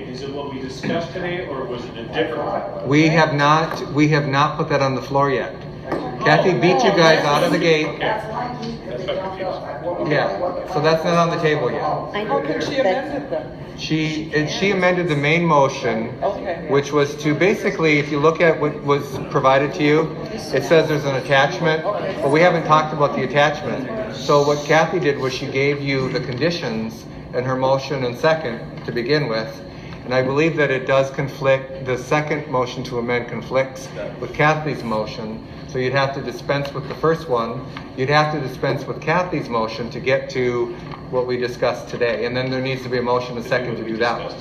is it what we discussed today, or was it a different one? We have not put that on the floor yet. Kathy beat you guys out of the gate. Okay. That's what confused. Yeah, so that's not on the table yet. How can she amend it? She amended the main motion, which was to basically, if you look at what was provided to you, it says there's an attachment, but we haven't talked about the attachment. So what Kathy did was she gave you the conditions in her motion and second to begin with. And I believe that it does conflict, the second motion to amend conflicts with Kathy's motion. So you'd have to dispense with the first one. You'd have to dispense with Kathy's motion to get to what we discussed today. And then there needs to be a motion and second to do that one.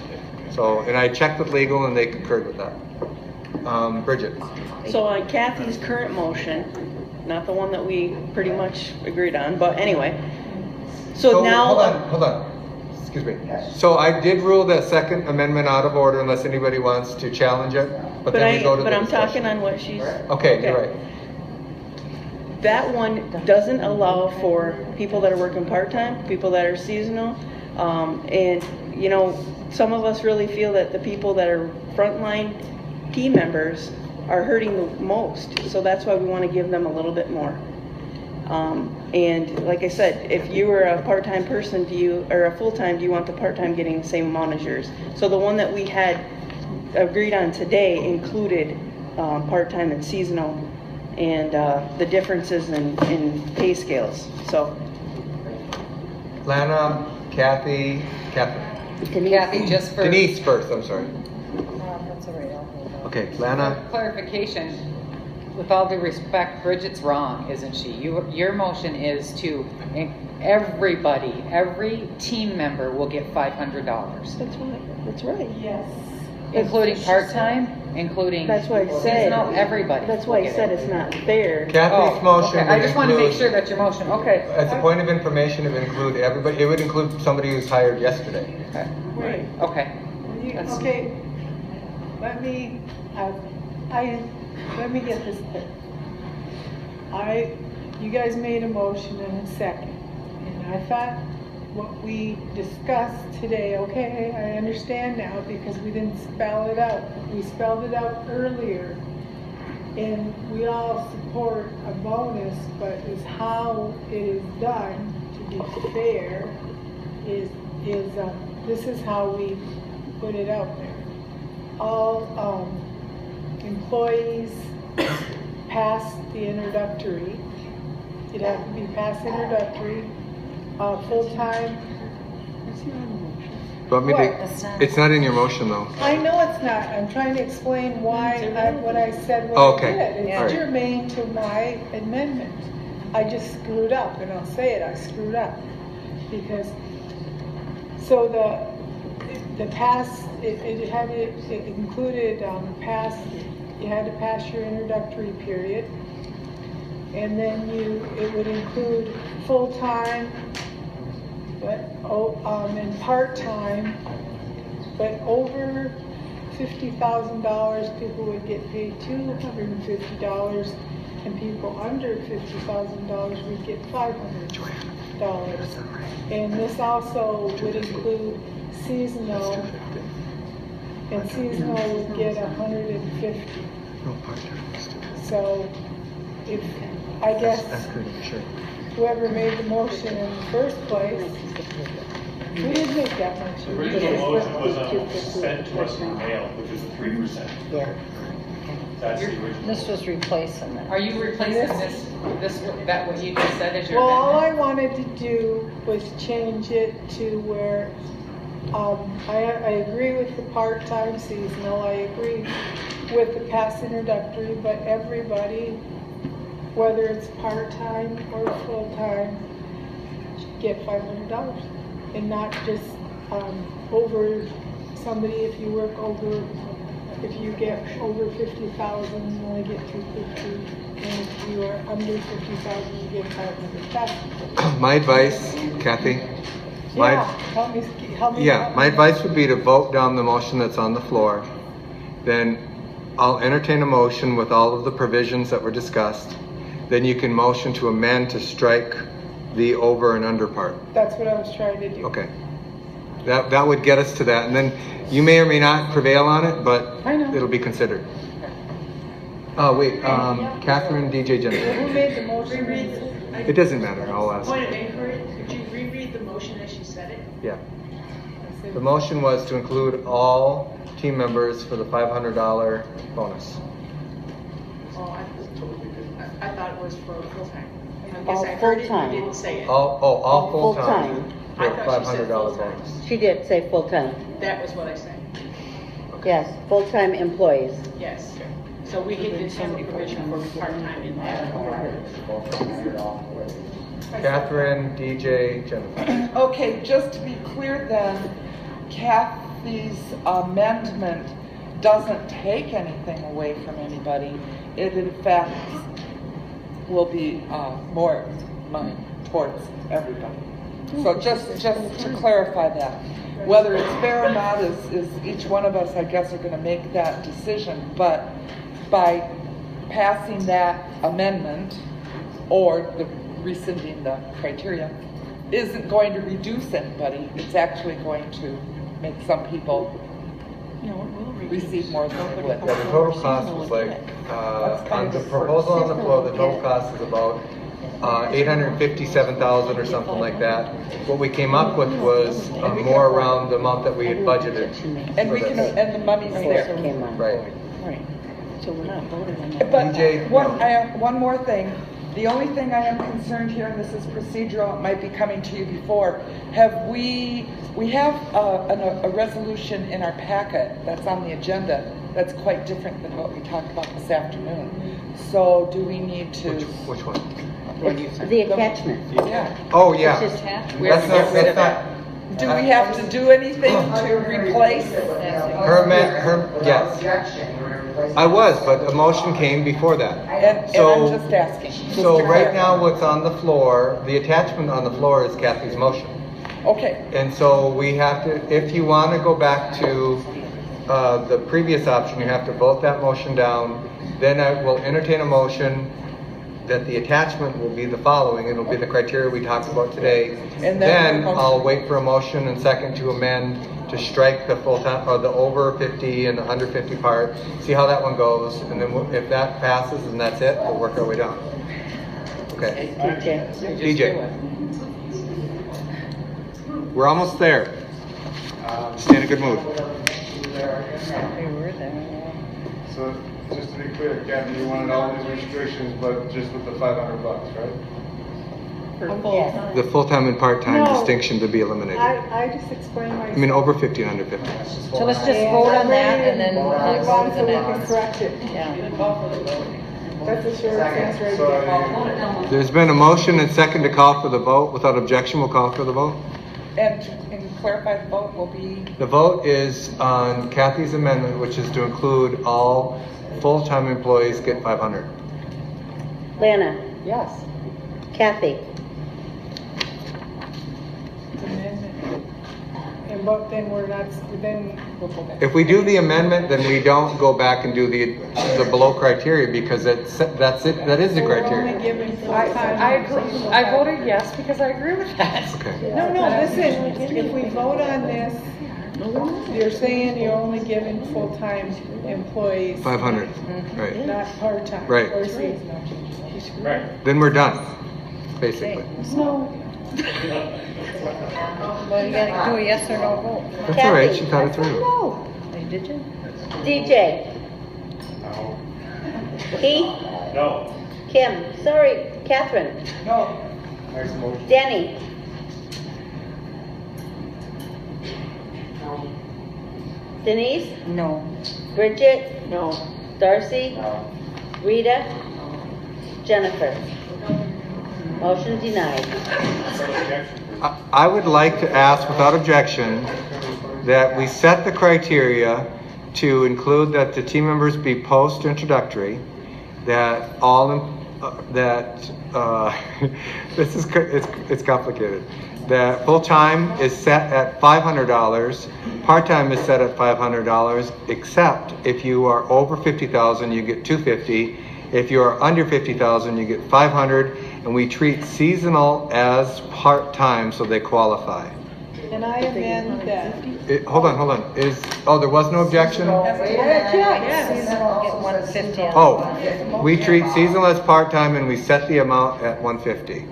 So, and I checked with legal and they concurred with that. Bridget. So on Kathy's current motion, not the one that we pretty much agreed on, but anyway. So now. Hold on. Excuse me. So I did rule that second amendment out of order unless anybody wants to challenge it. But then we go to the I'm discussion. talking on what she's. Okay, you're right. That one doesn't allow for people that are working part-time, people that are seasonal, and you know, some of us really feel that the people that are frontline team members are hurting the most. So that's why we want to give them a little bit more. And like I said, if you were a part-time person, or a full-time, do you want the part-time getting the same amount as yours? So the one that we had agreed on today included part-time and seasonal, and the differences in pay scales. So Lana, Kathy, just for Denise first, I'm sorry. That's all right. Okay, Lana. For clarification, with all due respect, Bridget's wrong, isn't she? Your motion is to everybody, every team member will get $500. That's right. Yes. Including part-time, including That's why I said seasonal, everybody. That's why I said it's not fair. Kathy's motion. Okay. I just want to make sure that's your motion. Okay. As a point of information, it would include everybody. It would include somebody who's hired yesterday. Okay. Right. Okay. Okay. Let me get this clear. You guys made a motion and a second, and I thought what we discussed today, okay, I understand now because we didn't spell it out. We spelled it out earlier, and we all support a bonus, but is how it is done, to be fair, this is how we put it out there. All employees past the introductory, it'd have to be past introductory, full-time. It's not in your motion though. I know it's not. I'm trying to explain why what I said what I did. It's germane to my amendment. I just screwed up, and I'll say it, I screwed up. Because, so the pass, it included pass, you had to pass your introductory period. And then it would include full-time, but and part-time, but over $50,000 people would get paid $250, and people under $50,000 would get $500. And this also would include seasonal, and seasonal would get $150. So if I guess whoever made the motion in the first place, we didn't make that much. The original motion was sent to us in the mail, which is 3%. Yeah. That's the original. This was replacing it. Are you replacing that what you just said as your Well, all I amendment? wanted to do was change it to where I agree with the part-time seasonal. I agree with the past introductory, but everybody, whether it's part-time or full-time, should get $500, and not just over somebody. If you work over, if you get over 50,000, you only get 250, and if you are under 50,000, you get 500. My advice, Kathy. Help me. My advice would be to vote down the motion that's on the floor. Then I'll entertain a motion with all of the provisions that were discussed. Then you can motion to amend to strike the over and under part. That's what I was trying to do. Okay. that would get us to that, and then you may or may not prevail on it, but I know. it'll be considered. Oh wait, Catherine, DJ, Jennifer. Who made the motion? It doesn't matter. I'll ask. Point of inquiry, could you reread the motion as you said it? Yeah. The motion was to include all team members for the $500 bonus. Oh, I thought it was for full-time. I guess All I heard it, you full-time. didn't say it. All full-time. Full-time. For I a thought you said $500 full-time. bonus. She did say full-time. That was what I said, Yes, full-time employees. yes. So we can just have a provision for part-time in that. Catherine, DJ, Jennifer. Okay, just to be clear then, Kathy's amendment doesn't take anything away from anybody. It in fact will be more money towards everybody. So just to clarify that. Whether it's fair or not is each one of us, I guess, are gonna make that decision, but by passing that amendment or the rescinding the criteria isn't going to reduce anybody. It's actually going to make some people receive more than they would. Yeah, the total cost was like, on the proposal on the floor, the total cost is about $857,000 or something like that. What we came up with was more around the amount that we had budgeted. And we can, and the money's there. Right. Right. So we're not voting on that. But DJ, I have one more thing. The only thing I am concerned here, and this is procedural, it might be coming to you before, we have a resolution in our packet that's on the agenda that's quite different than what we talked about this afternoon. So do we need to? Which one? The attachment. Yeah. Oh, yeah. It's just- That's not, Do we have to do anything to replace? yes. I was, but a motion came before that. And I'm just asking. just So to right clarify. now what's on the floor, the attachment on the floor is Kathy's motion. Okay. And so we have to, if you want to go back to the previous option, you have to vote that motion down. Then I will entertain a motion that the attachment will be the following. It'll be the criteria we talked about today. And then then I'll wait for a motion and second to amend to strike the full-time, or the over 50 and the under 50 part. See how that one goes. And then if that passes and that's it, we'll work our way down. Okay. DJ. We're almost there. Stay in a good mood. So, just to be clear, Kathy, you wanted all these restrictions, but just with the $500, right? Yes. The full-time and part-time No. distinction to be eliminated. I just explained myself. I mean, over 50 and under 50. So let's just vote on that and then move go on to so the we can next. correct it. Yeah. That's a short answer. So, There's been a motion and second to call for the vote. Without objection, we'll call for the vote. And clarify, the vote will be, The vote is on Kathy's amendment, which is to include all full-time employees get 500. Lana, Yes. Kathy, And but then we're not, then we'll go back. If we do the amendment, then we don't go back and do the below criteria because that's it. That is the We're only criteria. giving full I time. agree. I voted yes because I agree with that. Okay. No, listen, if we vote on this, you're saying you're only giving full-time employees, 500. Right. not part-time. Right. Or seasonal. Right. Then we're done, basically. No. Well, you gotta do a yes or no vote. That's all right. She thought it through. no. Did you? DJ, Keith, No. Kim, sorry, Catherine, no, Next motion. Danny. Denise, No. Bridget, No. Darcy, Rita, Jennifer. Motion denied. I would like to ask, without objection, that we set the criteria to include that the team members be post-introductory, that this is it's complicated. That full-time is set at $500, part-time is set at $500, except if you are over 50,000, you get $250. If you are under 50,000, you get $500, and we treat seasonal as part-time, so they qualify. And I amend that. Hold on. There was no objection? Seasonal get 150. Oh, we treat seasonal as part-time and we set the amount at 150.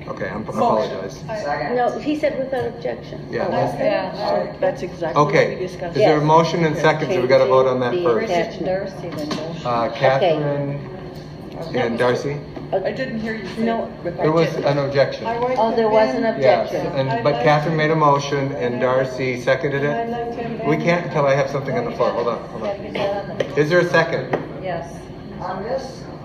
Okay, I apologize. No, he said without objection. Yeah. Yeah. That's exactly what we Okay, discussed. is there a motion and second, so we gotta vote on that Change first? the- Darcy, then motion. Catherine and Darcy? I didn't hear you say No. There was an objection. I want Oh, to there was an amend- Yes, objection. but Catherine made a motion and Darcy seconded I'd it. like to amend. We can't until I have something on the floor, hold on. Is there a second? Yes.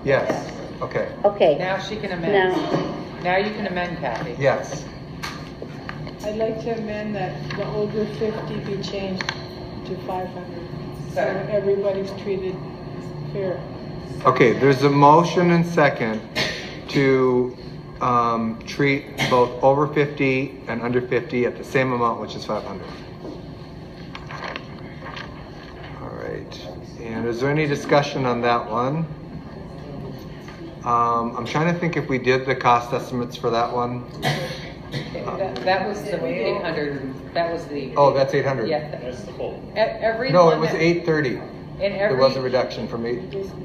Yes, okay, Okay, Now she can amend. now, Now you can amend, Kathy. yes. I'd like to amend that the over 50 be changed to 500. So everybody's treated fair. Okay, there's a motion and second to treat both over 50 and under 50 at the same amount, which is 500. All right, and is there any discussion on that one? I'm trying to think if we did the cost estimates for that one. That was the 800, that was the. Oh, that's 800. Yeah. That's the full. Every No, one it was that- 830. In There was a every, reduction from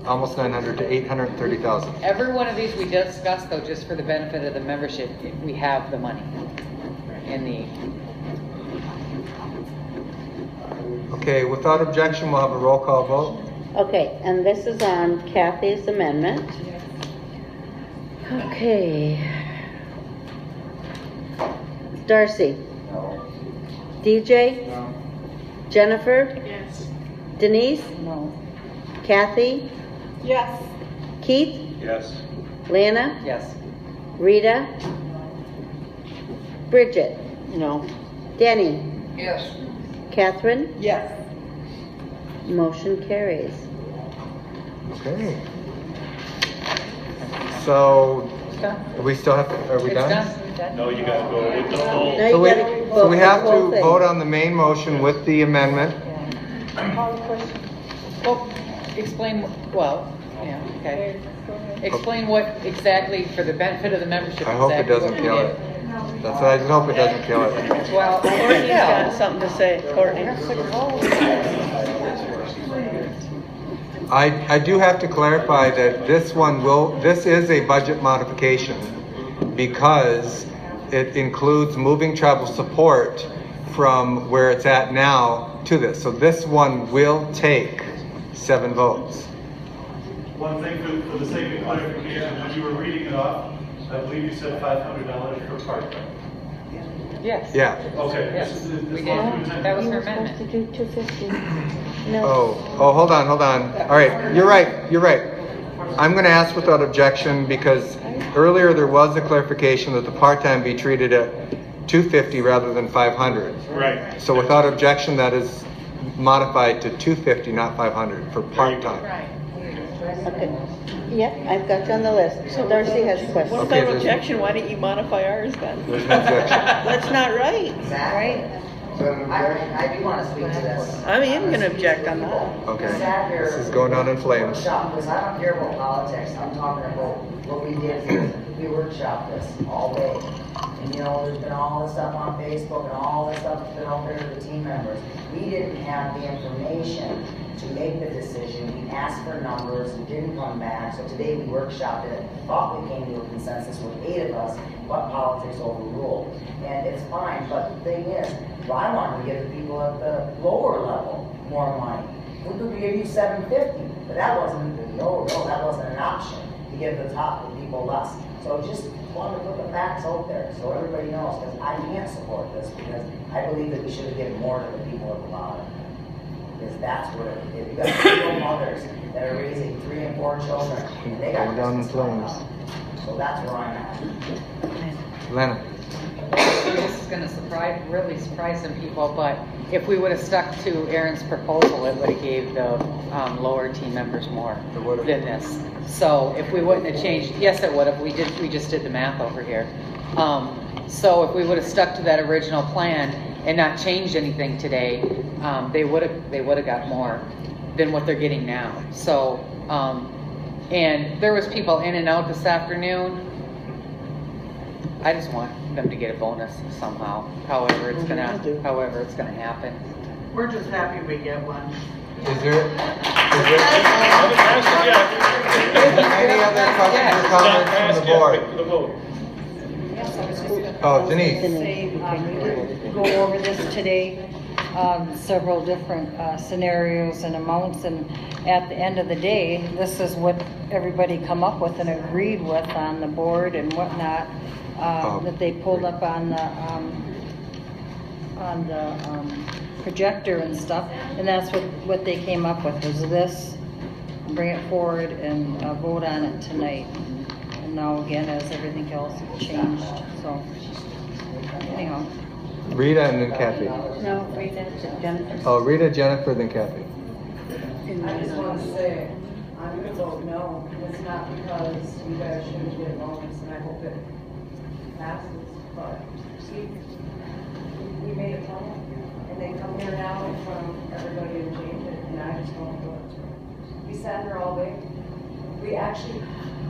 almost 900 to 830,000. every one of these we discussed though, just for the benefit of the membership, we have the money in the, Okay, without objection, we'll have a roll call vote. okay, and this is on Kathy's amendment. Okay. Darcy? DJ? Jennifer? Yes. Denise? No. Kathy? Yes. Keith? Yes. Lana? yes. Rita? Bridget? No. Denny? Yes. Catherine? Yes. Motion carries. Okay. So, It's done. we still have to, are we It's done? done. No, you gotta go with the whole. Now So you we, gotta so we vote have the whole to thing. vote on the main motion with the amendment. Call the question. Well, explain, well, yeah, okay. Okay, go ahead. Explain what exactly, for the benefit of the membership. I hope it exactly doesn't what we kill did. it. That's what I just hope it doesn't kill it. Well, Courtney's got something to say. Courtney. I do have to clarify that this is a budget modification because it includes moving travel support from where it's at now to this. So this one will take 7 votes. One thing for the sake of clarification, when you were reading it off, I believe you said $500 per part-time. yes. Yeah. Okay. Yes, this we is did. one That was You her were supposed to amendment. do 250. No. Oh, hold on. All right, you're right. I'm going to ask without objection because earlier there was a clarification that the part-time be treated at 250 rather than 500. Right. So without objection, that is modified to 250, not 500 for part-time. Okay. Yeah, I've got you on the list. So Darcy has a question. What's Okay, the there's- objection? Why didn't you modify ours then? There's no objection. That's not right. Right? I do want to speak to this. I'm even gonna object on that. Okay, Sat here, this is going down in flames. workshop, because I don't care about politics, I'm talking about what we did here. We workshopped this all day. And you know, there's been all this stuff on Facebook and all this stuff that's been out there to the team members. We didn't have the information to make the decision. We asked for numbers, it didn't come back. So today we workshopped it, thought we came to a consensus with 8 of us, but politics overruled. And it's fine, but the thing is, well, I wanted to give the people at the lower level more money. We could give you $750, but that wasn't, that wasn't an option to give the top people less. So just wanted to put the facts out there so everybody knows, because I can't support this, because I believe that we should have given more to the people at the bottom. Because that's where, if you got single mothers that are raising 3 and 4 children, and they got Going down in Christmas coming flames. up. So that's where I'm at. Lana. This is gonna really surprise some people, but if we would have stuck to Aaron's proposal, it would have gave the lower team members more It would've. than this. So if we wouldn't have changed, yes, it would have. We just did the math over here. So if we would have stuck to that original plan and not changed anything today, they would have got more than what they're getting now. So, and there was people in and out this afternoon. I just want them to get a bonus somehow, however it's gonna happen. We're just happy we get one. Is there any other questions or comments from the board? Oh, Denise. Say, we did go over this today, several different scenarios and amounts, and at the end of the day, this is what everybody come up with and agreed with on the board and whatnot, that they pulled up on the projector and stuff, and that's what they came up with, was this, bring it forward and vote on it tonight. And now again, as everything else changed, so anyhow. Rita and then Kathy. No, Rita, Jennifer. Oh, Rita, Jennifer, then Kathy. I just want to say, I'm going to vote no. It's not because you guys shouldn't get a bonus, and I hope it passes, but we made a plan, and they come here now in front of everybody and change it, and I just don't do it. We sat here all day. We actually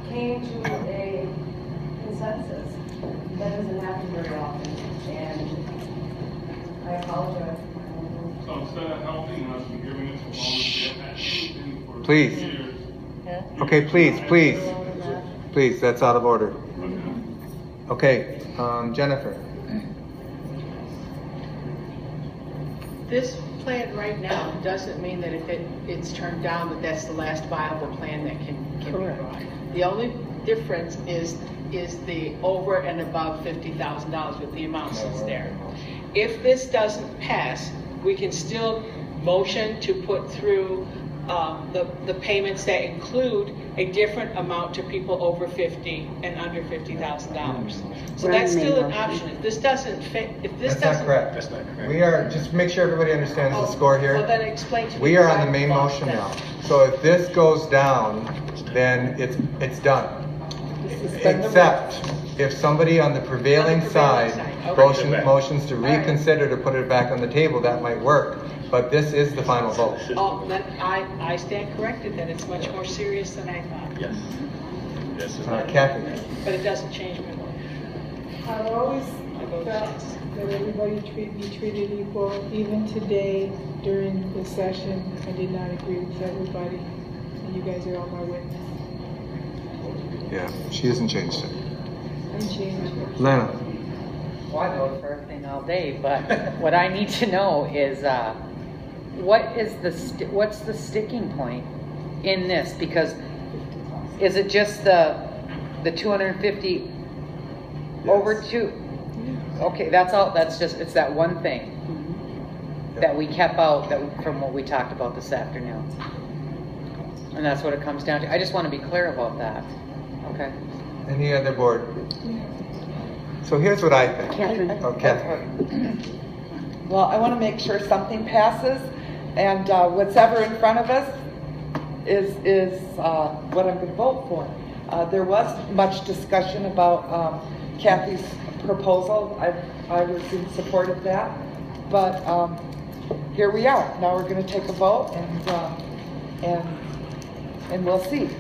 came to a consensus. That doesn't happen very often, and I apologize. So instead of helping us and giving us a bonus, we have had for Please. years. Okay, please, that's out of order. Okay, Jennifer. This plan right now doesn't mean that if it's turned down, that that's the last viable plan that can be brought. The only difference is the over and above $50,000 with the amounts that's there. If this doesn't pass, we can still motion to put through the payments that include a different amount to people over 50 and under $50,000. So that's still an option. If this doesn't fit, That's not correct. That's not correct. We are, just make sure everybody understands the score here. Well, then explain to me. We are on the main motion now. So if this goes down, then it's done. Except if somebody on the prevailing side motions to reconsider to put it back on the table, that might work. But this is the final vote. Oh, then I stand corrected, then it's much more serious than I thought. Yes. Yes. Kathy. But it doesn't change my vote. I've always felt that everybody be treated equal. Even today, during the session, I did not agree with everybody. And you guys are all my witness. Yeah, she hasn't changed it. I changed it. Lana. Well, I vote for everything all day, but what I need to know is what's the sticking point in this? Because is it just the 250 over two? Okay, that's all. That's just, it's that one thing that we kept out from what we talked about this afternoon, and that's what it comes down to. I just want to be clear about that. Okay. Any other board? So here's what I think. Catherine. Oh, Catherine. Well, I want to make sure something passes, and what's ever in front of us is what I'm going to vote for. There was much discussion about Kathy's proposal. I was in support of that, but here we are. Now we're going to take a vote, and we'll see.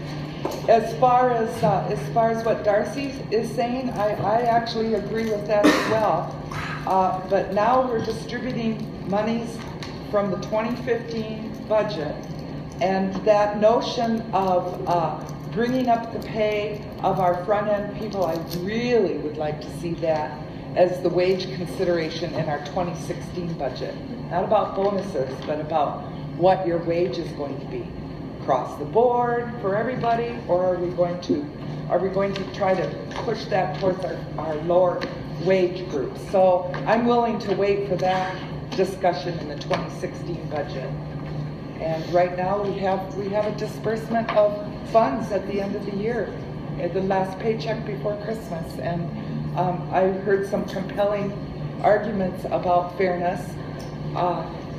As far as what Darcy is saying, I actually agree with that as well. But now we're distributing monies from the 2015 budget, and that notion of bringing up the pay of our front end people, I really would like to see that as the wage consideration in our 2016 budget. Not about bonuses, but about what your wage is going to be. Across the board for everybody, or are we going to try to push that towards our lower wage groups? So I'm willing to wait for that discussion in the 2016 budget. And right now we have a disbursement of funds at the end of the year, at the last paycheck before Christmas, and I heard some compelling arguments about fairness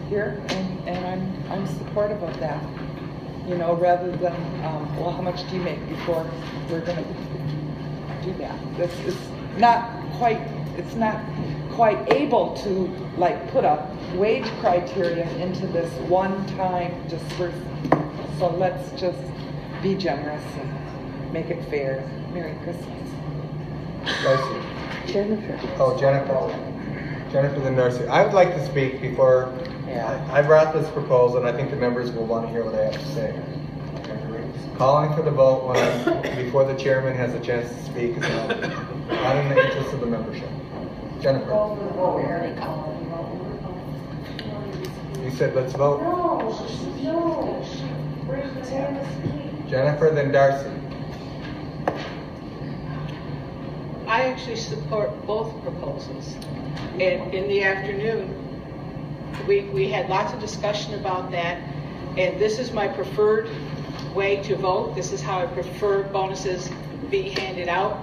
here, and I'm supportive of that. You know, rather than, well, how much do you make before we're going to do that? It's not quite able to, like, put a wage criteria into this one-time disbursement. So let's just be generous and make it fair. Merry Christmas. Darcy. Jennifer. Oh, Jennifer. Jennifer, then Darcy. I would like to speak before I brought this proposal, and I think the members will want to hear what I have to say. Calling for the vote before the chairman has a chance to speak is not in the interest of the membership. Jennifer. You said let's vote. No. Jennifer, then Darcy. I actually support both proposals. And in the afternoon, we had lots of discussion about that, and this is my preferred way to vote. This is how I prefer bonuses be handed out.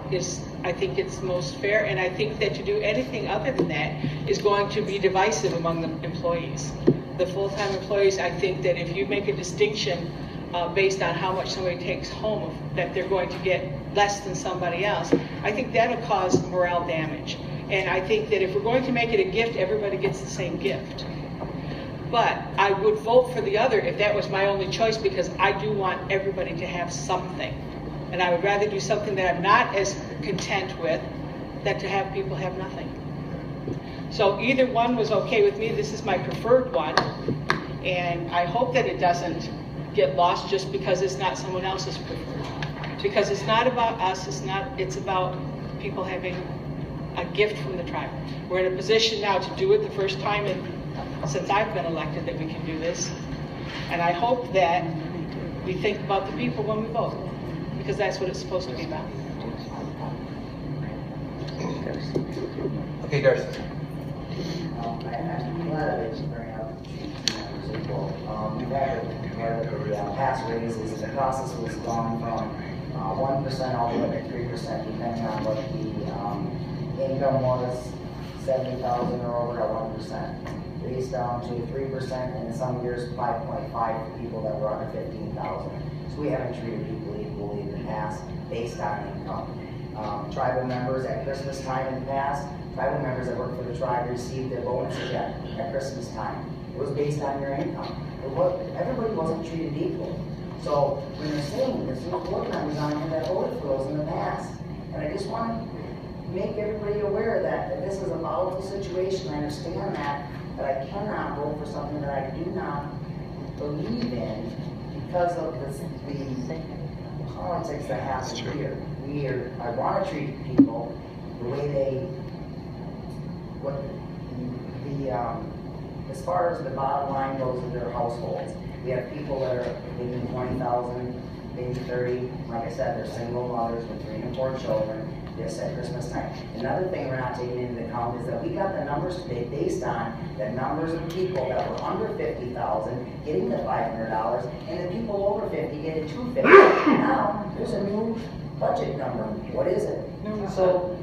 I think it's most fair, and I think that to do anything other than that is going to be divisive among the employees. The full-time employees, I think that if you make a distinction based on how much somebody takes home, that they're going to get less than somebody else, I think that'll cause morale damage. And I think that if we're going to make it a gift, everybody gets the same gift. But I would vote for the other if that was my only choice, because I do want everybody to have something. And I would rather do something that I'm not as content with than to have people have nothing. So either one was okay with me. This is my preferred one. And I hope that it doesn't get lost just because it's not someone else's preferred. Because it's not about us, it's about people having a gift from the tribe. We're in a position now to do it the first time since I've been elected that we can do this. And I hope that we think about the people when we vote, because that's what it's supposed to be about. Okay, Darcy. I'm glad that you bring up members equal. We've had the past raises, the process was gone from 1% all the way to 3%, depending on what the income was, 70,000 or over at 1%. Raised down to 3%, and in some years 5.5 for people that were under 15,000. So we haven't treated people equally in the past based on income. Tribal members at Christmas time in the past, tribal members that work for the tribe received their bonuses at Christmas time. It was based on your income. Everybody wasn't treated equal. So when they're saying there's no board members on here that voted for those in the past, and I just want to make everybody aware that this is a volatile situation. I understand that, but I cannot vote for something that I do not believe in because of the politics that happen here. I want to treat people the way as far as the bottom line goes in their households. We have people that are making 20,000, maybe 30. Like I said, they're single mothers with 3 and 4 children. This at Christmas time. Another thing we're not taking into account is that we got the numbers today based on the numbers of people that were under 50,000 getting the $500, and the people over 50 getting $250. Now there's a new budget number. What is it? So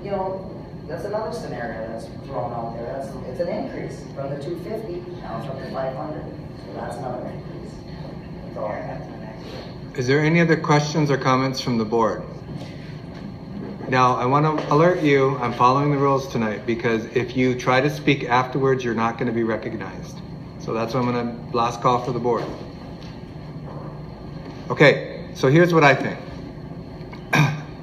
that's another scenario that's thrown out there. It's an increase from the 250 now it's up to 500. So that's another increase. That's all I have. Is there any other questions or comments from the board? Now, I want to alert you, I'm following the rules tonight, because if you try to speak afterwards, you're not going to be recognized. So that's why I'm going to last call for the board. Okay, so here's what I think.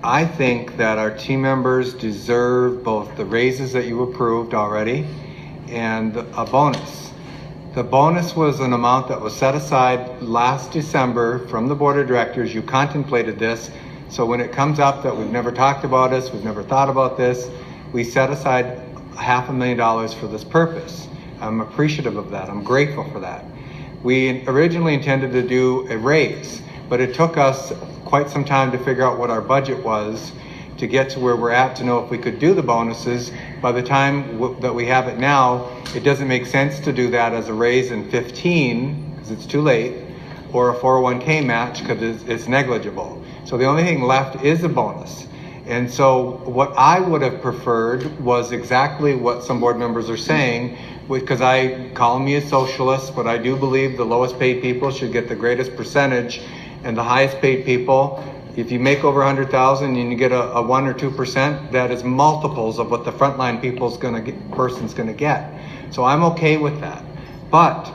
I think that our team members deserve both the raises that you approved already and a bonus. The bonus was an amount that was set aside last December from the board of directors. You contemplated this. So when it comes up that we've never talked about this, we've never thought about this, we set aside $500,000 for this purpose. I'm appreciative of that. I'm grateful for that. We originally intended to do a raise, but it took us quite some time to figure out what our budget was to get to where we're at to know if we could do the bonuses. By the time that we have it now, it doesn't make sense to do that as a raise in 15 because it's too late, or a 401k match because it's negligible. So the only thing left is a bonus. And so what I would have preferred was exactly what some board members are saying, because I call me a socialist, but I do believe the lowest paid people should get the greatest percentage, and the highest paid people, if you make over 100,000 and you get a 1 or 2%, that is multiples of what the frontline person's gonna get. So I'm okay with that. But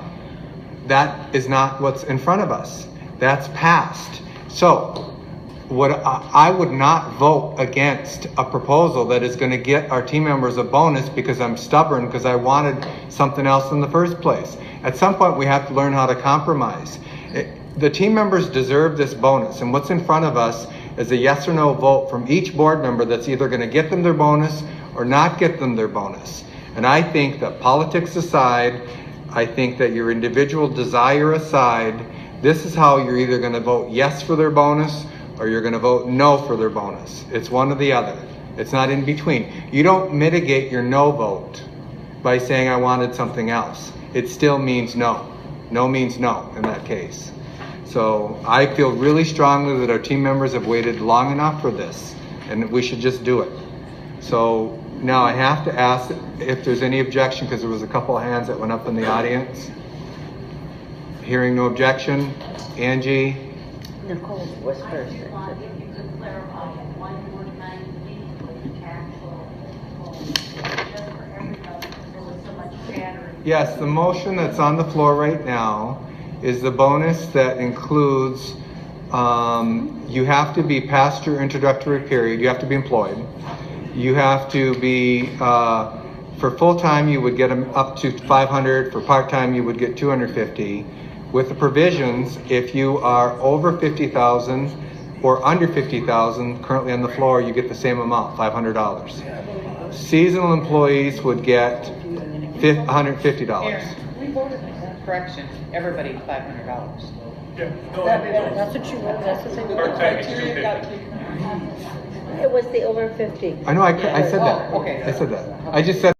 that is not what's in front of us. That's past. So I would not vote against a proposal that is going to get our team members a bonus because I'm stubborn because I wanted something else in the first place. At some point, we have to learn how to compromise. The team members deserve this bonus, and what's in front of us is a yes or no vote from each board member that's either going to get them their bonus or not get them their bonus. And I think that politics aside, I think that your individual desire aside, this is how you're either going to vote yes for their bonus or you're going to vote no for their bonus. It's one or the other. It's not in between. You don't mitigate your no vote by saying I wanted something else. It still means no. No means no in that case. So I feel really strongly that our team members have waited long enough for this, and we should just do it. So now I have to ask if there's any objection, because there was a couple of hands that went up in the audience. Hearing no objection, Angie? Nicole was first. If you could clarify what you were trying to be with the actual, just for everybody, because there was so much chatter. Yes, the motion that's on the floor right now is the bonus that includes, you have to be past your introductory period, you have to be employed. You have to be, for full-time you would get them up to 500, for part-time you would get 250. With the provisions, if you are over 50,000 or under 50,000, currently on the floor, you get the same amount, $500. Seasonal employees would get $150. We voted on that. Correction, everybody $500. Yeah. That's what you, that's what they. Part-time is 250. It was the over 50. I know, I said that. Oh, okay. I said that. I just said